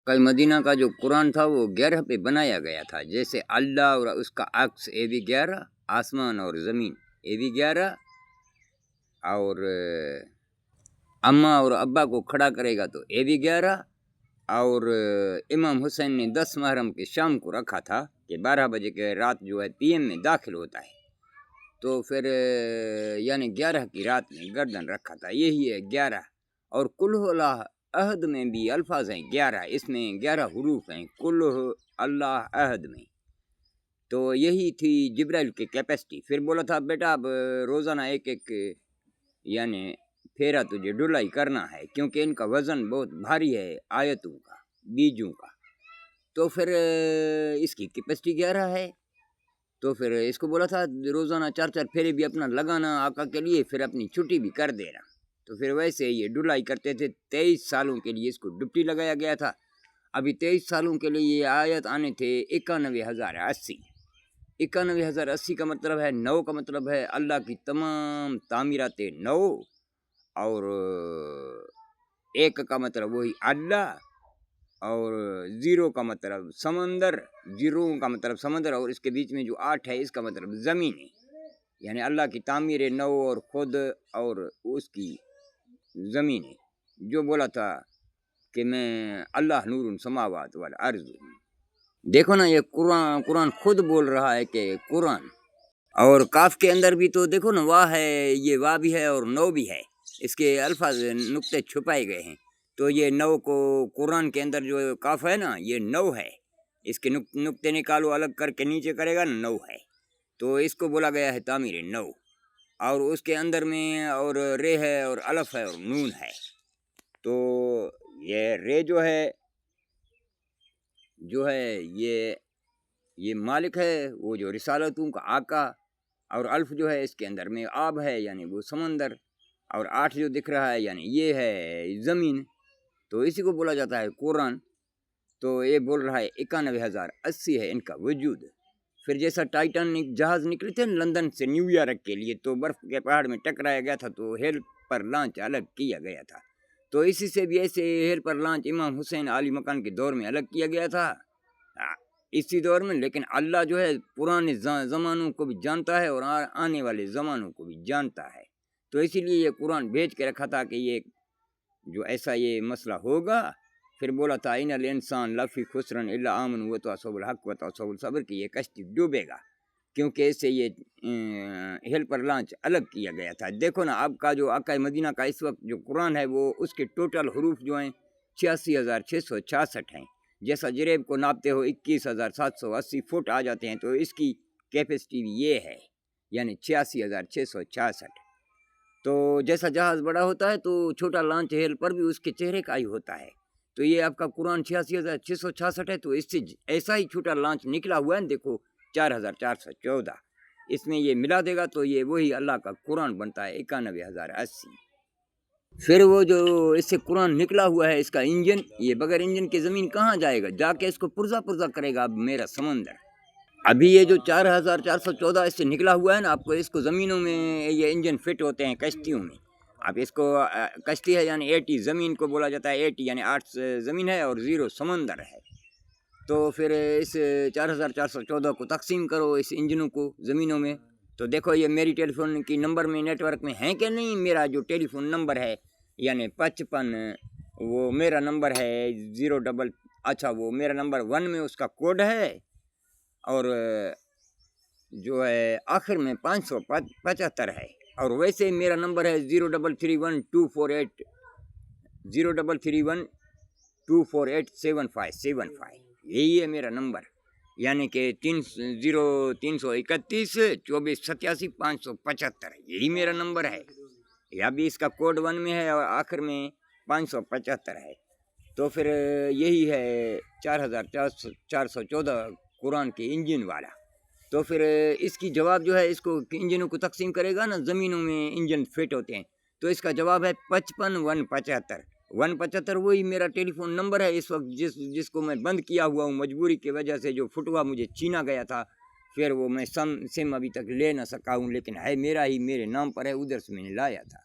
کل مدینہ کا جو قرآن تھا وہ 11 پہ بنایا گیا تھا، جیسے اللہ اور اس کا عکس اے بھی 11، آسمان اور زمین اے بھی 11، اور اماں اور ابا کو کھڑا کرے گا تو اے بھی 11، اور امام حسین نے 10 محرم کے شام کو رکھا تھا کہ 12 بجے کے رات جو ہے پی ایم میں داخل ہوتا ہے، تو پھر یعنی 11 کی رات میں گردن رکھا تھا، یہی ہے 11۔ اور کل اللہ عہد میں بھی الفاظ ہیں 11، اس میں 11 حروف ہیں کل اللہ عہد میں، تو یہی تھی جبرائیل کی کیپیسٹی۔ پھر بولا تھا بیٹا اب روزانہ ایک ایک یعنی پھیرا تجھے ڈلائی کرنا ہے، کیونکہ ان کا وزن بہت بھاری ہے آیتوں کا، بیجوں کا، تو پھر اس کی کیپیسٹی 11 ہے، تو پھر اس کو بولا تھا روزانہ 4 پھیرے بھی اپنا لگانا آقا کے لیے، پھر اپنی چھٹی بھی کر دینا، تو پھر ویسے یہ ڈلائی کرتے تھے۔ 23 سالوں کے لیے اس کو ڈپٹی لگایا گیا تھا، ابھی 23 سالوں کے لیے یہ آیت آنے تھے 91,080۔ 91,080 کا مطلب ہے 9 کا مطلب ہے اللہ کی تمام تعمیرات 9، اور 1 کا مطلب وہی اللہ، اور 0 کا مطلب سمندر، 0 کا مطلب سمندر، اور اس کے بیچ میں جو 8 ہے اس کا مطلب زمین ہے، یعنی اللہ کی تعمیر 9 اور خود اور اس کی زمین ہے۔ جو بولا تھا کہ میں اللہ نور السماوات والارض، دیکھو نا یہ قرآن خود بول رہا ہے کہ قرآن، اور کاف کے اندر بھی تو دیکھو نا واہ ہے، یہ واہ بھی ہے اور نو بھی ہے، اس کے الفاظ نقطے چھپائے گئے ہیں، تو یہ 9 کو قرآن کے اندر جو کاف ہے نا یہ 9 ہے، اس کے نقطے نکالو الگ کر کے نیچے کرے گا نا 9 ہے، تو اس کو بولا گیا ہے تعمیر 9، اور اس کے اندر میں اور رے ہے اور الف ہے اور نون ہے، تو یہ رے جو ہے یہ مالک ہے، وہ جو رسالتوں کا آقا، اور الف جو ہے اس کے اندر میں آب ہے یعنی وہ سمندر، اور 8 جو دکھ رہا ہے یعنی یہ ہے زمین، تو اسی کو بولا جاتا ہے قرآن۔ تو یہ بول رہا ہے 91,080 ہے ان کا وجود۔ پھر جیسا ٹائٹینک جہاز نکلے تھے لندن سے نیو یارک کے لیے، تو برف کے پہاڑ میں ٹکرایا گیا تھا، تو ہیل پر لانچ الگ کیا گیا تھا، تو اسی سے بھی ایسے ہیل پر لانچ امام حسین علی مکان کے دور میں الگ کیا گیا تھا، اسی دور میں، لیکن اللہ جو ہے پرانے زمانوں کو بھی جانتا ہے اور آنے والے زمانوں کو بھی جانتا ہے، تو اسی لیے یہ قرآن بھیج کے رکھا تھا کہ یہ جو ایسا یہ مسئلہ ہوگا۔ پھر بولا تھا ان الانسان لفی خسرن الا آمنوا وتواصوا بالحق وتواصوا بالصبر، کہ یہ کشتی ڈوبے گا، کیونکہ اس سے یہ ہیل پر لانچ الگ کیا گیا تھا۔ دیکھو نا اب کا جو آقا مدینہ کا اس وقت جو قرآن ہے وہ اس کے ٹوٹل حروف جو ہیں 86,666 ہیں، جیسا جریب کو ناپتے ہو 21,780 فٹ آ جاتے ہیں، تو اس کی کیپیسٹی بھی یہ ہے یعنی 86,666۔ تو جیسا جہاز بڑا ہوتا ہے تو چھوٹا لانچ ہیل پر بھی اس کے چہرے کا ہی ہوتا ہے، تو یہ آپ کا قرآن 86,666 ہے، تو اس سے ایسا ہی چھوٹا لانچ نکلا ہوا ہے، دیکھو 4,414، اس میں یہ ملا دے گا تو یہ وہی اللہ کا قرآن بنتا ہے 91,080۔ پھر وہ جو اس سے قرآن نکلا ہوا ہے اس کا انجن، یہ بغیر انجن کے زمین کہاں جائے گا، جا کے اس کو پرزا پرزا کرے گا اب میرا سمندر۔ ابھی یہ جو 4,414 اس سے نکلا ہوا ہے نا، آپ کو اس کو زمینوں میں یہ انجن فٹ ہوتے ہیں کشتیوں میں، اب اس کو کشتی ہے یعنی 80، زمین کو بولا جاتا ہے 80، یعنی 8 زمین ہے اور 0 سمندر ہے، تو پھر اس 4,414 کو تقسیم کرو اس انجنوں کو زمینوں میں، تو دیکھو یہ میری ٹیلی فون کی نمبر میں نیٹ ورک میں ہیں کہ نہیں، میرا جو ٹیلی فون نمبر ہے یعنی 55، وہ میرا نمبر ہے 0 اچھا وہ میرا نمبر 1 میں اس کا کوڈ ہے، اور جو ہے آخر میں 575 ہے، اور ویسے میرا نمبر ہے 0331248575، یہی ہے میرا نمبر، یعنی کہ 33124878575، یہی میرا نمبر ہے، یا بھی اس کا کوڈ 1 میں ہے اور آخر میں 575 ہے، تو پھر یہی ہے 4,414 قرآن کے انجن والا۔ تو پھر اس کی جواب جو ہے اس کو انجنوں کو تقسیم کرے گا نا، زمینوں میں انجن فٹ ہوتے ہیں، تو اس کا جواب ہے 55,175۔ 175 وہی میرا ٹیلی فون نمبر ہے اس وقت، جس کو میں بند کیا ہوا ہوں مجبوری کی وجہ سے، جو فٹوا مجھے چھینا گیا تھا، پھر وہ میں سم ابھی تک لے نہ سکا ہوں، لیکن ہے میرا ہی، میرے نام پر ہے، ادھر سے میں نے لایا تھا،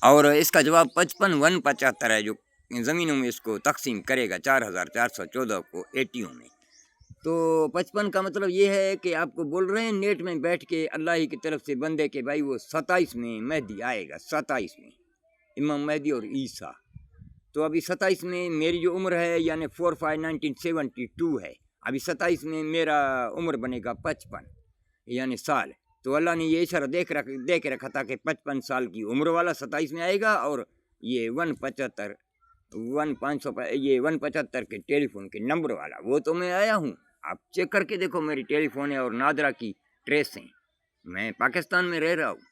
اور اس کا جواب 55,175 ہے جو زمینوں میں اس کو تقسیم کرے گا 4414 کو ایٹیوں میں۔ تو 55 کا مطلب یہ ہے کہ آپ کو بول رہے ہیں نیٹ میں بیٹھ کے اللہ ہی کی طرف سے بندے کہ بھائی وہ 27 میں مہدی آئے گا، 27 میں امام مہدی اور عیسیٰ۔ تو ابھی 27 میں میری جو عمر ہے یعنی 4/5/1972 ہے، ابھی 27 میں میرا عمر بنے گا 55 یعنی سال۔ تو اللہ نے یہ اشارہ دے کے رکھا تھا کہ 55 سال کی عمر والا 27 میں آئے گا، اور یہ 175 کے ٹیلی فون کے نمبر والا وہ تو میں آیا ہوں۔ آپ چیک کر کے دیکھو، میری ٹیلی فون ہے اور نادرہ کی ٹریس ہیں، میں پاکستان میں رہ رہا ہوں۔